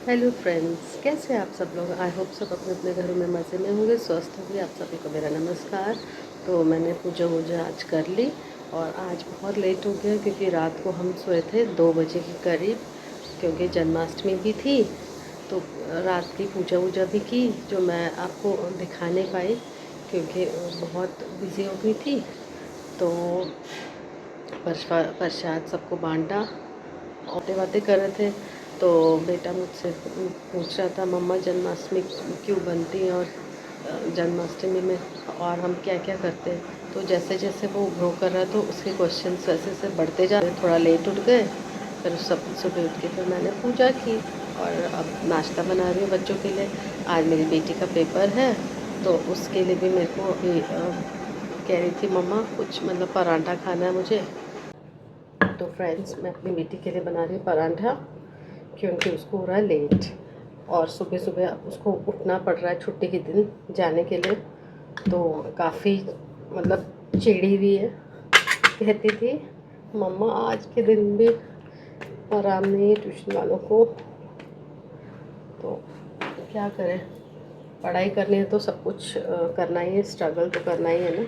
Hello friends, कैसे हैं आप सब लोग। आई होप सब अपने अपने घरों में मज़े में होंगे, स्वस्थ होंगे। आप सभी को मेरा नमस्कार। तो मैंने पूजा वूजा आज कर ली और आज बहुत लेट हो गया क्योंकि रात को हम सोए थे 2 बजे के करीब, क्योंकि जन्माष्टमी भी थी। तो रात की पूजा वूजा भी की जो मैं आपको दिखा नहीं पाई क्योंकि बहुत बिज़ी हो गई थी। तो प्रसाद सबको बांटा, बातें बातें कर रहे थे। तो बेटा मुझसे पूछ रहा था, मम्मा जन्माष्टमी क्यों बनती है और जन्माष्टमी में और हम क्या क्या करते हैं। तो जैसे जैसे वो ग्रो कर रहा तो उसके क्वेश्चंस वैसे वैसे बढ़ते जा रहे। थोड़ा लेट उठ गए, फिर सब सुबह उठ के फिर मैंने पूजा की और अब नाश्ता बना रही हूँ बच्चों के लिए। आज मेरी बेटी का पेपर है तो उसके लिए भी मेरे को अभी कह रही थी मम्मा कुछ मतलब पराठा खाना है मुझे। तो फ्रेंड्स, मैं अपनी बेटी के लिए बना रही हूँ पराठा क्योंकि उसको हो रहा है लेट और सुबह सुबह उसको उठना पड़ रहा है छुट्टी के दिन जाने के लिए। तो काफ़ी मतलब चिड़ी हुई है, कहती थी मम्मा आज के दिन भी आराम नहीं है ट्यूशन वालों को। तो क्या करें, पढ़ाई करनी है तो सब कुछ करना ही है, स्ट्रगल तो करना ही है ना।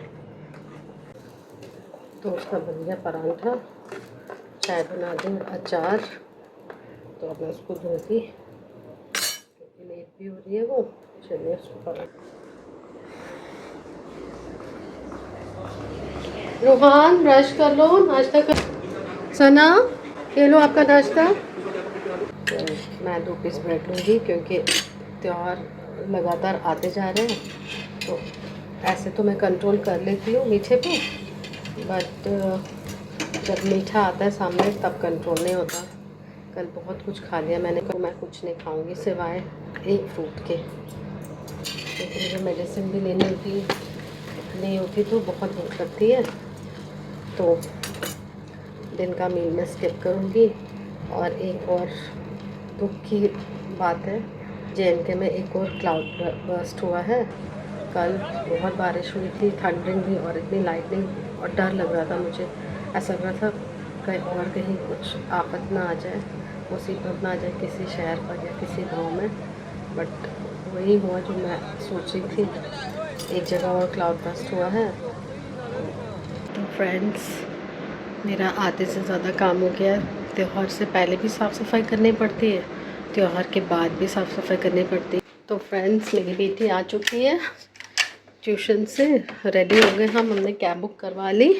तो उसका बन गया पराठा, चाय बना दी, अचार। तो अब मैं उसको धोती क्योंकि लेट भी हो रही है वो। चलिए उसको पराठा। रूहान ब्रश कर लो, नाश्ता कर। सना, ये लो आपका नाश्ता। तो मैं 2 पीस ब्रेड लूँगी क्योंकि त्यौहार लगातार आते जा रहे हैं। तो ऐसे तो मैं कंट्रोल कर लेती हूँ मीठे पे, बट जब मीठा आता है सामने तब कंट्रोल नहीं होता। कल बहुत कुछ खा लिया मैंने, तो मैं कुछ नहीं खाऊंगी सिवाय एक फ्रूट के, क्योंकि मुझे मेडिसिन भी लेनी होती नहीं होती तो बहुत भूख लगती है। तो दिन का मील में स्किप करूँगी। और एक और दुख की बात है, JNK में एक और क्लाउड बर्स्ट हुआ है। कल बहुत बारिश हुई थी, थंडरिंग भी और इतनी लाइटनिंग, और डर लग रहा था मुझे। ऐसा लग रहा था कहीं कुछ आफत ना आ जाए, मुसीबत ना आ जाए किसी शहर पर या किसी गांव में। बट वही हुआ जो मैं सोच रही थी, एक जगह और क्लाउड बर्स्ट हुआ है। तो फ्रेंड्स, मेरा आधे से ज़्यादा काम हो गया। त्यौहार से पहले भी साफ़ सफाई करनी पड़ती है, त्यौहार के बाद भी साफ़ सफाई करनी पड़ती है। तो फ्रेंड्स, मेरी बेटी आ चुकी है ट्यूशन से, रेडी हो गए हमने कैब बुक करवा ली।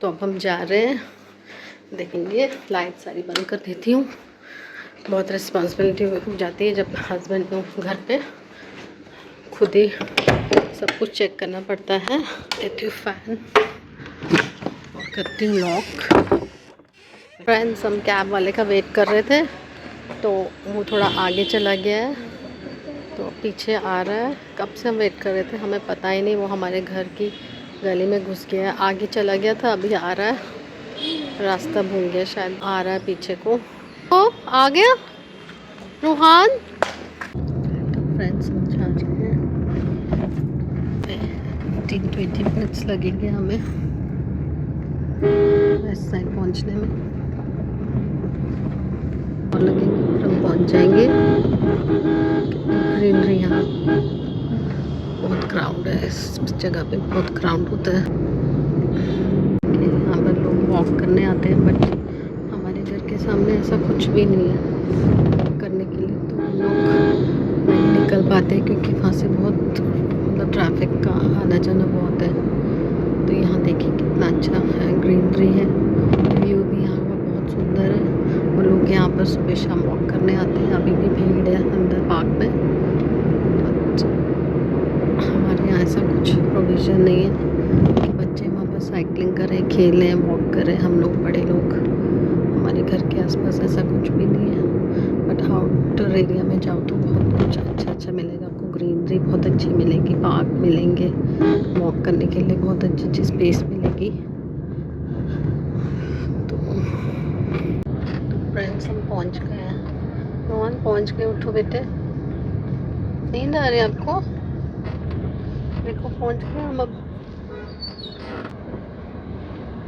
तो अब हम जा रहे हैं, देखेंगे। लाइट सारी बंद कर देती हूँ, बहुत रिस्पॉन्सिबिलिटी हो जाती है जब हस्बैंड को घर पे खुद ही सब कुछ चेक करना पड़ता है। देती हूँ फैन, करती हूँ लॉक। फ्रेंड्स, हम कैब वाले का वेट कर रहे थे तो वो थोड़ा आगे चला गया है, तो पीछे आ रहा है। कब से हम वेट कर रहे थे, हमें पता ही नहीं। वो हमारे घर की गली में घुस गया है, आगे चला गया था, अभी आ रहा है। रास्ता भूल गया शायद, आ रहा है पीछे को। ओ, आ गया रूहान। तो फ्रेंड्स, हम जा रहे हैं, 20 मिनट्स लगेंगे हमें वेस्ट साइड पहुंचने में, और लगेंगे फिर हम पहुंच जाएंगे। ग्रीनरी यहाँ बहुत क्राउड है, इस जगह पे बहुत क्राउड होता है। यहाँ पर लोग वॉक करने आते हैं, बट हमारे घर के सामने ऐसा कुछ भी नहीं है करने के लिए, तो हम लोग नहीं निकल पाते क्योंकि वहाँ से बहुत मतलब ट्रैफिक का आना जाना बहुत है। तो यहाँ देखिए कितना अच्छा है, ग्रीनरी है, व्यू भी यहाँ का बहुत सुंदर है। वो लोग यहाँ पर सुबह शाम वॉक करने आते हैं। अभी भी भीड़ है अंदर पार्क में, बट हमारे यहाँ ऐसा कुछ प्रोविज़न नहीं है कि बच्चे वहाँ पर साइकिलिंग करें, खेलें, वॉक करें। हम लोग बड़े लोग, हमारे घर के आसपास ऐसा कुछ भी नहीं है। बट आउटर एरिया में जाओ तो बहुत कुछ अच्छा मिलेगा आपको। ग्रीनरी बहुत अच्छी मिलेगी, पार्क मिलेंगे, वॉक करने के लिए बहुत अच्छी स्पेस मिलेगी। तो फ्रेंड्स, हम पहुँच गए हैं। रोहन पहुँच गए, उठो बेटे, नींद आ रही है आपको? देखो पहुँच गए हम अब।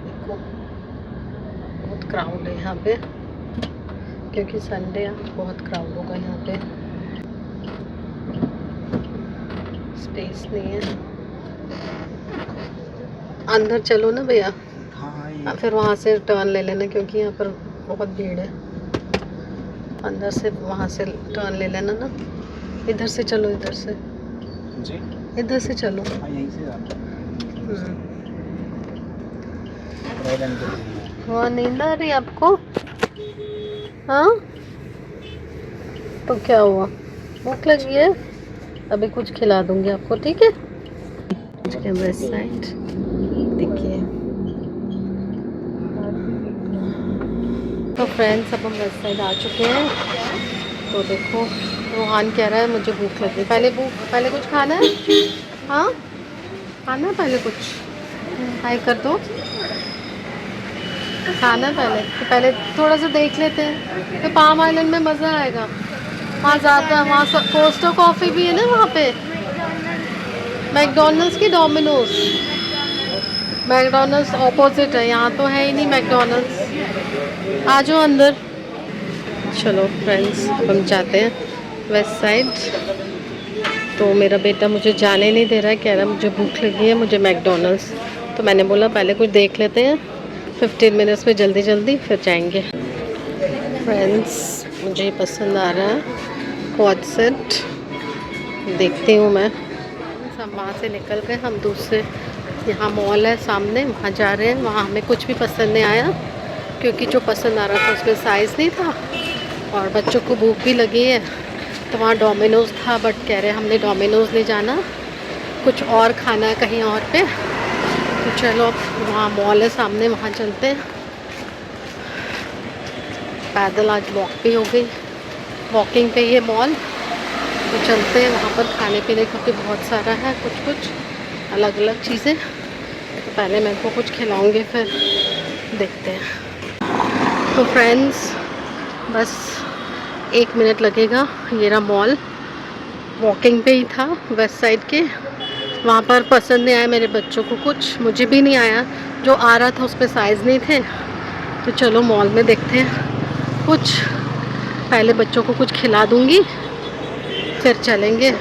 देखो बहुत क्राउड है यहाँ पे क्योंकि संडे बहुत क्राउड होगा यहाँ पे, स्पेस नहीं है। अंदर चलो ना भैया, फिर वहाँ से टर्न ले लेना क्योंकि यहाँ पर बहुत भीड़ है। अंदर से वहाँ से टर्न ले लेना ना, इधर से चलो, इधर से जी, इधर से चलो। यहीं से वहाँ नींद आ रही आपको? हाँ तो क्या हुआ, भूख लगी है? अभी कुछ खिला दूंगी आपको, ठीक है? वेस्ट साइड देखिए। तो फ्रेंड्स अब हम वेस्ट साइड आ चुके हैं। तो देखो रोहान कह रहा है मुझे भूख लगी। पहले कुछ खाना है? हाँ खाना है पहले कुछ? हाय कर दो। खाना पहले थोड़ा सा देख लेते हैं। तो पाम आइलैंड में मज़ा आएगा। वहाँ ज़्यादा, वहाँ कोस्टा कॉफ़ी भी है ना वहाँ पे। मैकडोनल्ड्स की डोमिनोज, मैकडोनल्ड्स ऑपोजिट है, यहाँ तो है ही नहीं मैकडोनल्ड्स। आ जाओ अंदर। चलो फ्रेंड्स हम जाते हैं वेस्ट साइड। तो मेरा बेटा मुझे जाने नहीं दे रहा है, कह रहा है मुझे भूख लगी है, मुझे मैकडोनल्ड्स। तो मैंने बोला पहले कुछ देख लेते हैं, 15 मिनट्स में जल्दी फिर जाएंगे। फ्रेंड्स मुझे ये पसंद आ रहा है क्वाड सेट, देखती हूँ मैं। हम वहाँ से निकल गए, हम दूसरे यहाँ मॉल है सामने, वहाँ जा रहे हैं। वहाँ हमें कुछ भी पसंद नहीं आया क्योंकि जो पसंद आ रहा था उसमें साइज़ नहीं था और बच्चों को भूख भी लगी है। तो वहाँ डोमिनोज़ था, बट कह रहे हमने डोमिनोज़ नहीं जाना, कुछ और खाना है कहीं और पे। तो चलो वहाँ मॉल है सामने, वहाँ चलते हैं। पैदल आज वॉक भी हो गई, वॉकिंग पे ये मॉल। तो चलते हैं वहाँ पर खाने पीने, क्योंकि बहुत सारा है कुछ अलग अलग चीज़ें। तो पहले मैं इनको कुछ खिलाऊंगी फिर देखते हैं। तो फ्रेंड्स बस 1 मिनट लगेगा। ये रहा मॉल, वॉकिंग पे ही था वेस्ट साइड के। वहाँ पर पसंद नहीं आया मेरे बच्चों को, कुछ मुझे भी नहीं आया। जो आ रहा था उस पर साइज़ नहीं थे। तो चलो मॉल में देखते हैं कुछ, पहले बच्चों को कुछ खिला दूँगी फिर चलेंगे।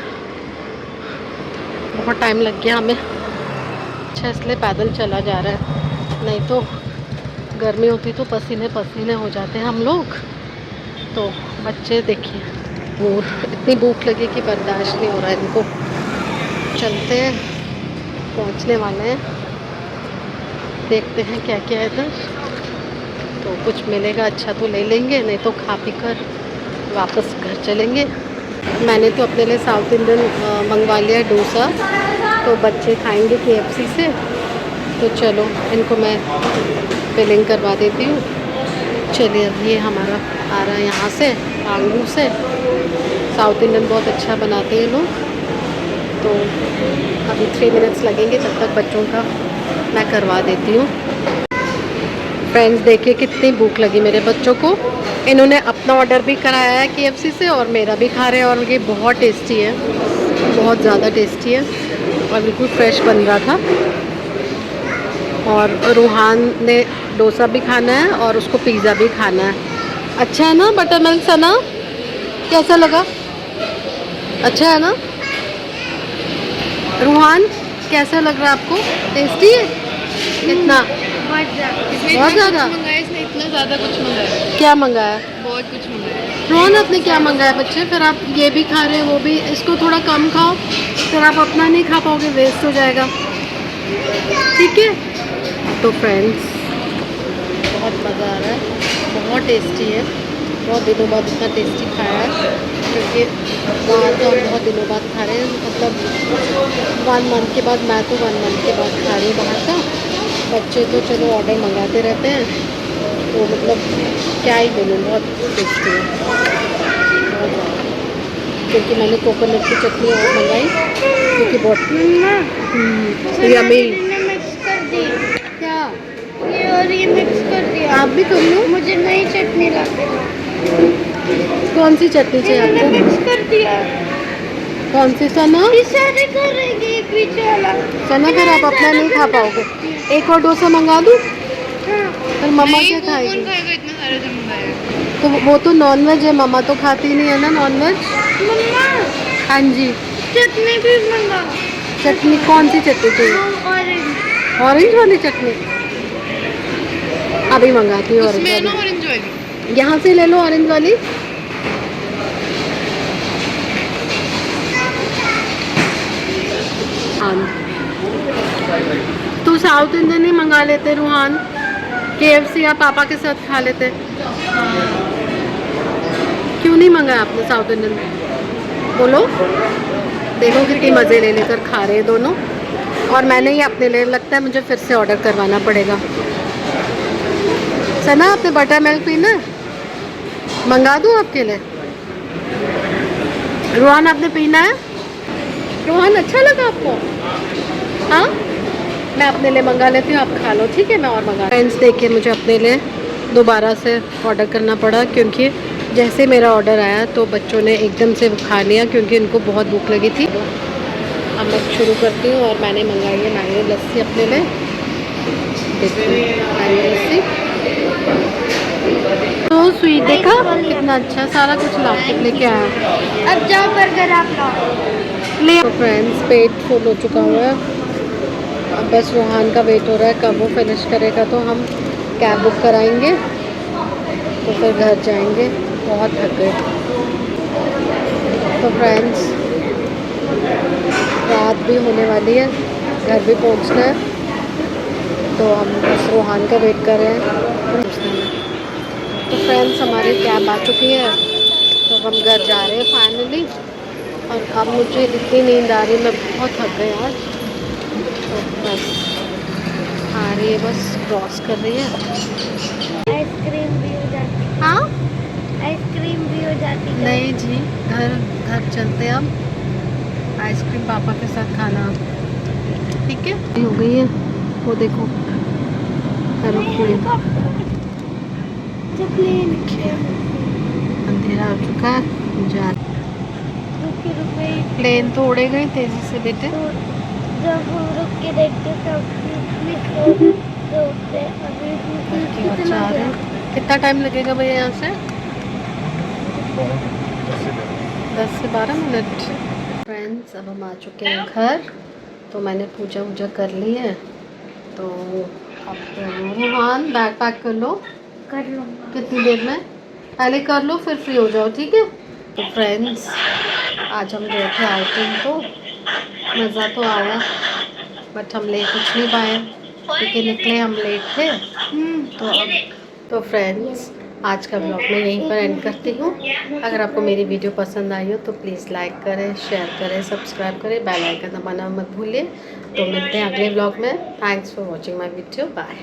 बहुत टाइम लग गया हमें। अच्छा इसलिए पैदल चला जा रहा है, नहीं तो गर्मी होती तो पसीने पसीने हो जाते हैं हम लोग। तो बच्चे देखिए, इतनी भूख लगी कि बर्दाश्त नहीं हो रहा है इनको। चलते हैं, पहुंचने वाले हैं, देखते हैं क्या क्या है इधर। तो कुछ मिलेगा अच्छा तो ले लेंगे, नहीं तो खा पी कर वापस घर चलेंगे। मैंने तो अपने लिए साउथ इंडियन मंगवा लिया डोसा, तो बच्चे खाएंगे KFC से। तो चलो इनको मैं फिलिंग करवा देती हूँ। चलिए अब ये हमारा आ रहा है यहाँ से आंगू से। साउथ इंडियन बहुत अच्छा बनाते हैं लोग। तो अभी 3 मिनट्स लगेंगे, तब तक बच्चों का मैं करवा देती हूँ। फ्रेंड्स देखिए कितनी भूख लगी मेरे बच्चों को। इन्होंने अपना ऑर्डर भी कराया है KFC से और मेरा भी खा रहे हैं। और ये बहुत टेस्टी है, बहुत ज़्यादा टेस्टी है और बिल्कुल फ्रेश बन रहा था। और रूहान ने डोसा भी खाना है और उसको पिज़्ज़ा भी खाना है। अच्छा है ना बटर मिल्क सना, कैसा लगा? अच्छा है ना रूहान, कैसा लग रहा है आपको? टेस्टी है? कितना? बहुत ज़्यादा। इसने इतना ज़्यादा कुछ मंगाया। क्या मंगाया? बहुत कुछ मंगाया। रोहन आपने क्या मंगाया बच्चे? फिर आप ये भी खा रहे हैं वो भी, इसको थोड़ा कम खाओ, फिर आप अपना नहीं खा पाओगे, वेस्ट हो जाएगा, ठीक है? तो फ्रेंड्स बहुत मज़ा आ रहा है, बहुत टेस्टी है। बहुत दिनों बाद इतना टेस्टी खाया है, क्योंकि बाहर तो हम बहुत दिनों बाद खा रहे हैं, मतलब 1 मंथ के बाद। मैं तो 1 मंथ के बाद खा रही हूँ बाहर का। बच्चे तो चलो ऑर्डर मंगाते रहते हैं, तो मतलब क्या ही बोलूँ, बहुत टेस्टी है, बहुत ज़्यादा। क्योंकि मैंने कोकोनट की चटनी और मंगाई, क्योंकि बहुत यम्मी। क्या ये मिक्स कर दिया। आप भी कर लो। मुझे नई चटनी ला के दो। कौन सी चटनी चाहिए आपको? मिक्स कर दिया। कौन सी सना? सारे कर रहेंगे एक पीछे वाला। सना फिर आप अपना नहीं खा पाओगे। एक और डोसा मंगा दूँ? हाँ। फिर मम्मा क्या खाएगी? खाएगा इतना सारे जो मंगाए तो वो तो नॉनवेज है, मम्मा तो खाती नहीं है ना नॉनवेज। मम्मा हाँ जी। चटनी भी मंगा। चटनी कौन सी चटनी चाहिए? ऑरेंज ऑरेंज वाली चटनी अभी मंगाती हूँ। ऑरेंज वाली ऑरेंज वाली यहाँ से ले लो, ऑरेंज वाली। हाँ, तू साउथ इंडियन ही मंगा लेते रूहान, KFC या पापा के साथ खा लेते। क्यों नहीं मंगाया आपने साउथ इंडियन? बोलो। देखो कितनी मज़े ले लेकर खा रहे हैं दोनों। और मैंने ही अपने लिए, लगता है मुझे फिर से ऑर्डर करवाना पड़ेगा। सना आपने बटर मिल्क पीना है? मंगा दूँ आपके लिए? रूहान आपने पीना है? रूहान अच्छा लगा आपको? हाँ, मैं अपने लिए मंगा लेती हूँ, आप खा लो, ठीक है? मैं और मंगा। फ्रेंड्स देखिए, मुझे अपने लिए दोबारा से ऑर्डर करना पड़ा, क्योंकि जैसे मेरा ऑर्डर आया तो बच्चों ने एकदम से वो खा लिया, क्योंकि इनको बहुत भूख लगी थी। अब मैं शुरू करती हूँ। और मैंने मंगाई है मैंगो लस्सी अपने लिए। देखिए मैंगो लस्सी तो स्वीट, देखा कितना अच्छा सारा कुछ ला के लेके आया। अब जाओ बर्गर आप लाओ ले। तो फ्रेंड्स पेट फुल हो चुका हुआ है, अब बस रूहान का वेट हो रहा है कब वो फिनिश करेगा, तो हम कैब बुक कराएंगे तो फिर घर जाएंगे। बहुत थक गए। तो फ्रेंड्स रात भी होने वाली है, घर भी पहुंचना है, तो हम बस रूहान का वेट कर रहे हैं। तो फ्रेंड्स हमारी कैब आ चुकी है, तो हम घर जा रहे हैं फाइनली। और अब मुझे इतनी नींद आ रही है, मैं बहुत थक गई आज। तो बस आ रही है, बस क्रॉस कर रही है। आइसक्रीम भी हो जाती हाँ आइसक्रीम भी हो जाती है नहीं जी, घर चलते हम, आइसक्रीम पापा के साथ खाना, ठीक है? हो गई है वो, देखो एरोप्लेन। अंधेरा हो चुका है, जा रुके प्लेन तो उड़ेगा ही तेजी से बेटे। तो जब हम रुक के देखते तब ओके, और जा रहे हैं। कितना टाइम लगेगा भैया यहाँ से? 10 से 12 मिनट। फ्रेंड्स अब हम आ चुके हैं घर, तो मैंने पूजा वूजा कर ली है। तो अब रूहान बैग पैक कर लो। कर लूँगा। कितनी देर में? पहले कर लो फिर फ्री हो जाओ, ठीक है? तो फ्रेंड्स आज हम गए थे आउटिंग, तो मज़ा तो आया, बट हम ले कुछ नहीं पाए क्योंकि निकले हम लेट थे। तो फ्रेंड्स आज का ब्लॉग मैं यहीं पर एंड करती हूँ। अगर आपको मेरी वीडियो पसंद आई हो तो प्लीज़ लाइक करें, शेयर करें, सब्सक्राइब करें, बेल आइकन दबाना मत भूलिए। तो मिलते हैं अगले ब्लॉग में। Thanks for watching my video, bye.